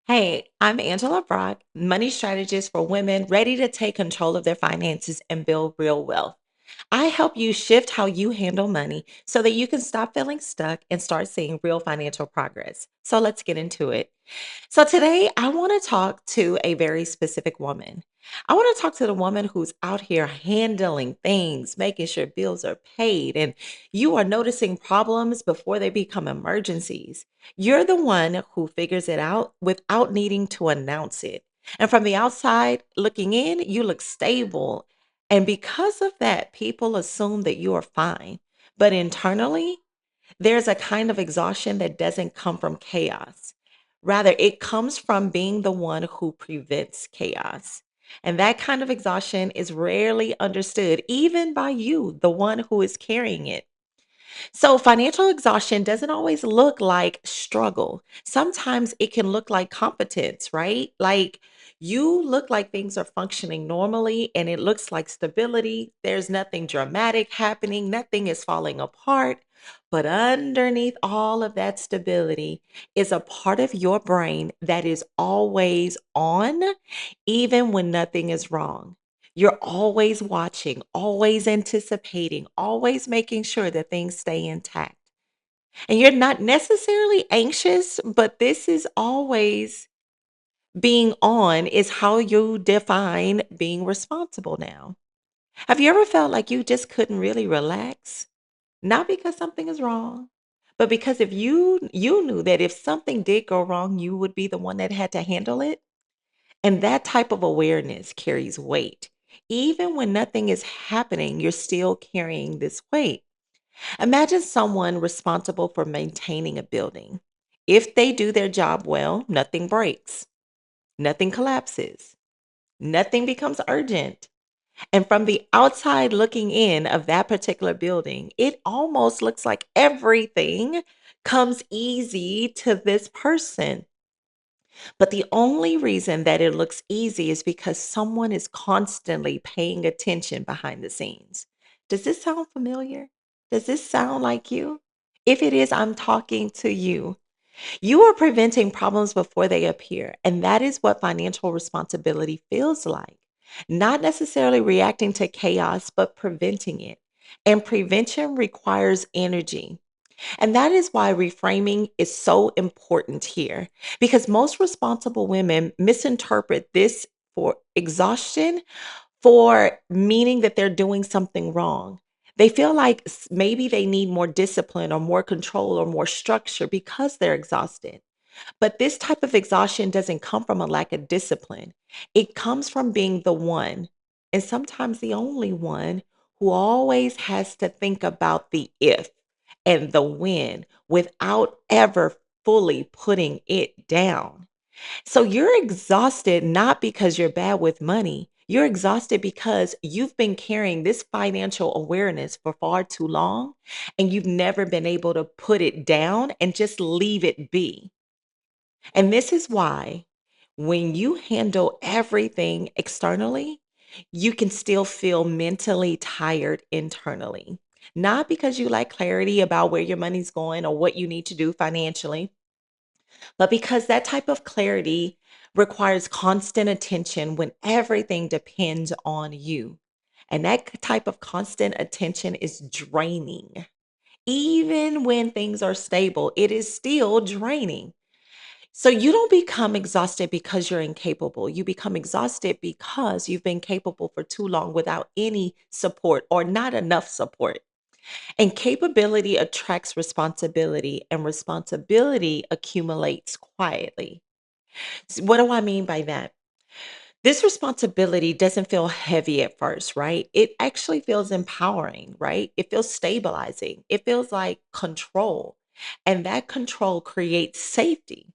Hey, I'm Angela Brock, money strategist for women ready to take control of their finances and build real wealth. I help you shift how you handle money so that you can stop feeling stuck and start seeing real financial progress. So let's get into it. So today I want to talk to a very specific woman. I want to talk to the woman who's out here handling things, making sure bills are paid, and you are noticing problems before they become emergencies. You're the one who figures it out without needing to announce it. And from the outside looking in, you look stable. And because of that, people assume that you are fine. But internally, there's a kind of exhaustion that doesn't come from chaos. Rather, it comes from being the one who prevents chaos. And that kind of exhaustion is rarely understood, even by you, the one who is carrying it. So, financial exhaustion doesn't always look like struggle. Sometimes it can look like competence, right? Like you look like things are functioning normally and it looks like stability. There's nothing dramatic happening, nothing is falling apart. But underneath all of that stability is a part of your brain that is always on, even when nothing is wrong. You're always watching, always anticipating, always making sure that things stay intact. And you're not necessarily anxious, but this is always being on, is how you define being responsible now. Have you ever felt like you just couldn't really relax? Not because something is wrong, but because if you knew that if something did go wrong, you would be the one that had to handle it? And that type of awareness carries weight. Even when nothing is happening, you're still carrying this weight. Imagine someone responsible for maintaining a building. If they do their job well, nothing breaks, nothing collapses, nothing becomes urgent. And from the outside looking in of that particular building, it almost looks like everything comes easy to this person. But the only reason that it looks easy is because someone is constantly paying attention behind the scenes. Does this sound familiar? Does this sound like you? If it is, I'm talking to you. You are preventing problems before they appear. And that is what financial responsibility feels like. Not necessarily reacting to chaos, but preventing it. And prevention requires energy. And that is why reframing is so important here, because most responsible women misinterpret this for exhaustion for meaning that they're doing something wrong. They feel like maybe they need more discipline or more control or more structure because they're exhausted. But this type of exhaustion doesn't come from a lack of discipline. It comes from being the one, and sometimes the only one, who always has to think about the if and the when without ever fully putting it down. So you're exhausted not because you're bad with money. You're exhausted because you've been carrying this financial awareness for far too long and you've never been able to put it down and just leave it be. And this is why when you handle everything externally, you can still feel mentally tired internally. Not because you lack clarity about where your money's going or what you need to do financially, but because that type of clarity requires constant attention when everything depends on you. And that type of constant attention is draining. Even when things are stable, it is still draining. So you don't become exhausted because you're incapable. You become exhausted because you've been capable for too long without any support or not enough support. And capability attracts responsibility, and responsibility accumulates quietly. What do I mean by that? This responsibility doesn't feel heavy at first, right? It actually feels empowering, right? It feels stabilizing. It feels like control. And that control creates safety.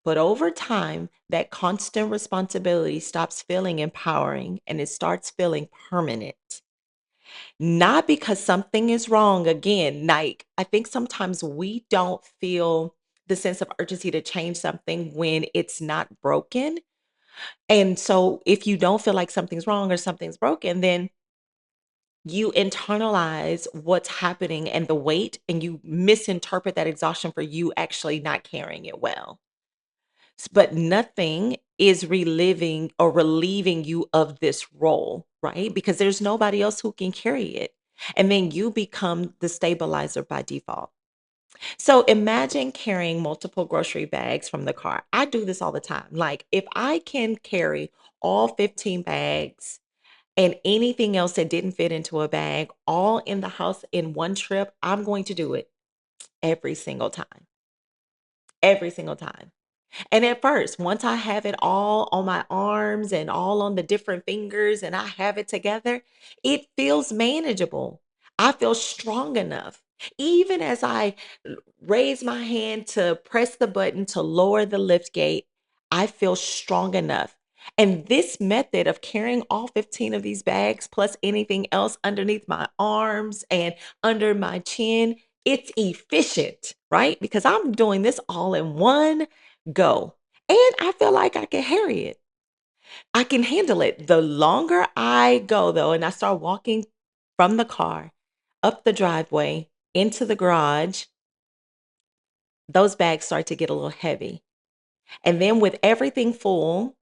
But over time, that constant responsibility stops feeling empowering and it starts feeling permanent. Not because something is wrong. Again, like I think sometimes we don't feel the sense of urgency to change something when it's not broken. And so if you don't feel like something's wrong or something's broken, then you internalize what's happening and the weight, and you misinterpret that exhaustion for you actually not carrying it well. But nothing is reliving or relieving you of this role, right? Because there's nobody else who can carry it. And then you become the stabilizer by default. So imagine carrying multiple grocery bags from the car. I do this all the time. Like if I can carry all 15 bags and anything else that didn't fit into a bag all in the house in one trip, I'm going to do it every single time. Every single time. And at first, once I have it all on my arms and all on the different fingers and I have it together, it feels manageable. I feel strong enough. Even as I raise my hand to press the button to lower the lift gate, I feel strong enough. And this method of carrying all 15 of these bags plus anything else underneath my arms and under my chin, it's efficient, right? Because I'm doing this all in one go. And I feel like I can carry it. I can handle it. The longer I go, though, and I start walking from the car up the driveway into the garage, those bags start to get a little heavy. And then with everything full,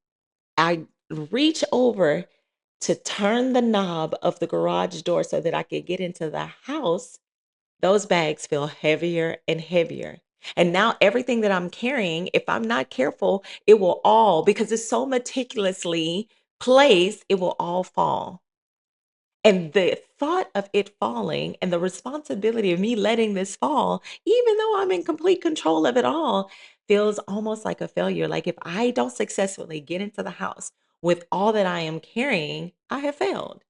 I reach over to turn the knob of the garage door so that I could get into the house. Those bags feel heavier and heavier. And now everything that I'm carrying, if I'm not careful, it will all, because it's so meticulously placed, it will all fall. And the thought of it falling and the responsibility of me letting this fall, even though I'm in complete control of it all, feels almost like a failure. Like if I don't successfully get into the house with all that I am carrying, I have failed.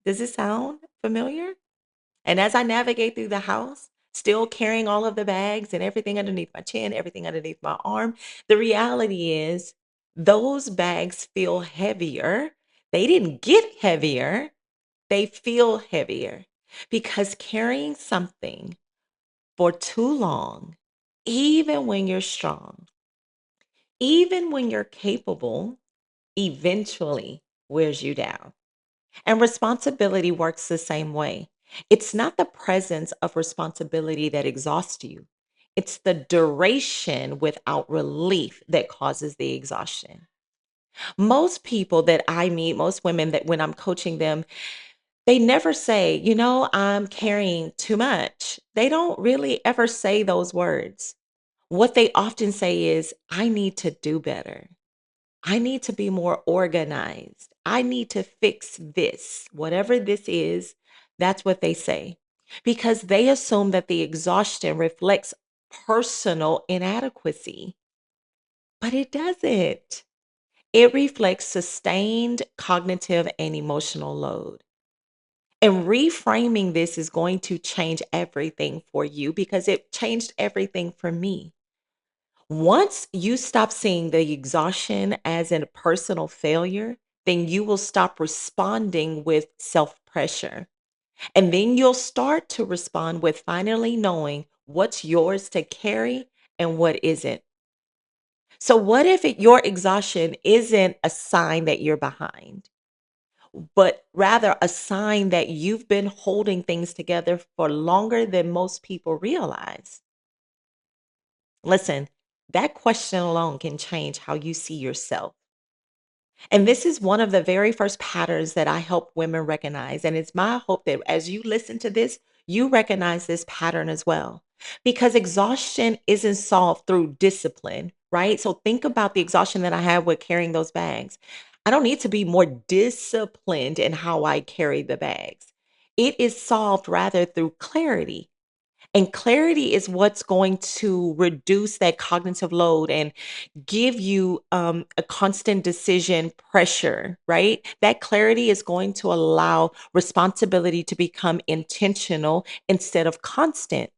Does it sound familiar? And as I navigate through the house, still carrying all of the bags and everything underneath my chin, everything underneath my arm, the reality is those bags feel heavier. They didn't get heavier, they feel heavier because carrying something for too long, even when you're strong, even when you're capable, eventually wears you down. And responsibility works the same way. It's not the presence of responsibility that exhausts you, it's the duration without relief that causes the exhaustion. Most people that I meet, most women that when I'm coaching them, they never say, I'm carrying too much. They don't really ever say those words. What they often say is, I need to do better. I need to be more organized. I need to fix this. Whatever this is, that's what they say. Because they assume that the exhaustion reflects personal inadequacy, but it doesn't. It reflects sustained cognitive and emotional load. And reframing this is going to change everything for you because it changed everything for me. Once you stop seeing the exhaustion as a personal failure, then you will stop responding with self pressure. And then you'll start to respond with finally knowing what's yours to carry and what isn't. So, what if your exhaustion isn't a sign that you're behind, but rather a sign that you've been holding things together for longer than most people realize? Listen, that question alone can change how you see yourself. And this is one of the very first patterns that I help women recognize. And it's my hope that as you listen to this, you recognize this pattern as well. Because exhaustion isn't solved through discipline, right? So think about the exhaustion that I had with carrying those bags. I don't need to be more disciplined in how I carry the bags. It is solved rather through clarity. And clarity is what's going to reduce that cognitive load and give you a constant decision pressure, right? That clarity is going to allow responsibility to become intentional instead of constant.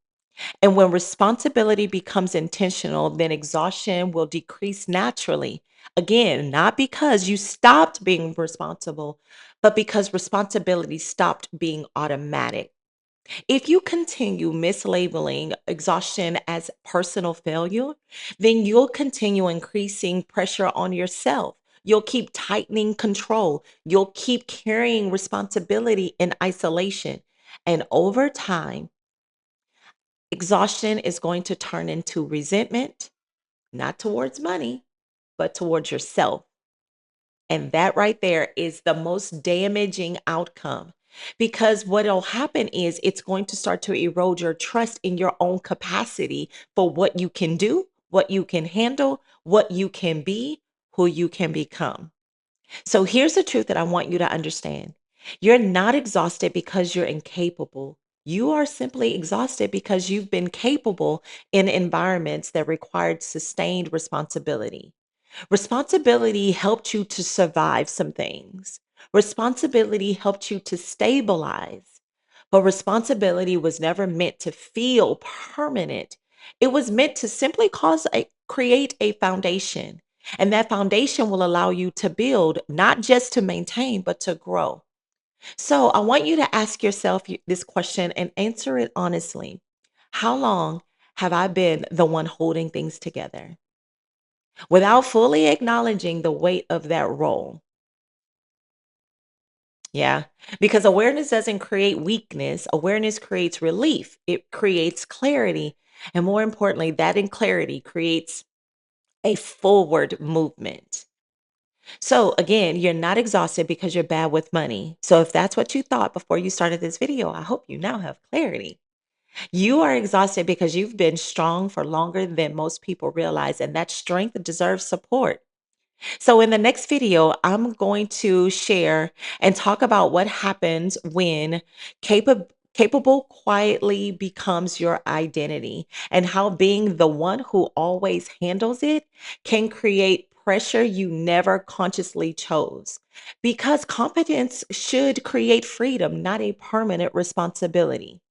And when responsibility becomes intentional, then exhaustion will decrease naturally. Again, not because you stopped being responsible, but because responsibility stopped being automatic. If you continue mislabeling exhaustion as personal failure, then you'll continue increasing pressure on yourself. You'll keep tightening control. You'll keep carrying responsibility in isolation. And over time, exhaustion is going to turn into resentment, not towards money, but towards yourself. And that right there is the most damaging outcome because what'll happen is it's going to start to erode your trust in your own capacity for what you can do, what you can handle, what you can be, who you can become. So here's the truth that I want you to understand. You're not exhausted because you're incapable. You are simply exhausted because you've been capable in environments that required sustained responsibility. Responsibility helped you to survive some things. Responsibility helped you to stabilize. But responsibility was never meant to feel permanent. It was meant to simply create a foundation. And that foundation will allow you to build, not just to maintain, but to grow. So I want you to ask yourself this question and answer it honestly. How long have I been the one holding things together? Without fully acknowledging the weight of that role. Yeah. Because awareness doesn't create weakness, awareness creates relief, it creates clarity. And more importantly, that in clarity creates a forward movement. So, again, you're not exhausted because you're bad with money. So, if that's what you thought before you started this video, I hope you now have clarity. You are exhausted because you've been strong for longer than most people realize, and that strength deserves support. So, in the next video, I'm going to share and talk about what happens when capable quietly becomes your identity and how being the one who always handles it can create pressure you never consciously chose. Because confidence should create freedom, not a permanent responsibility.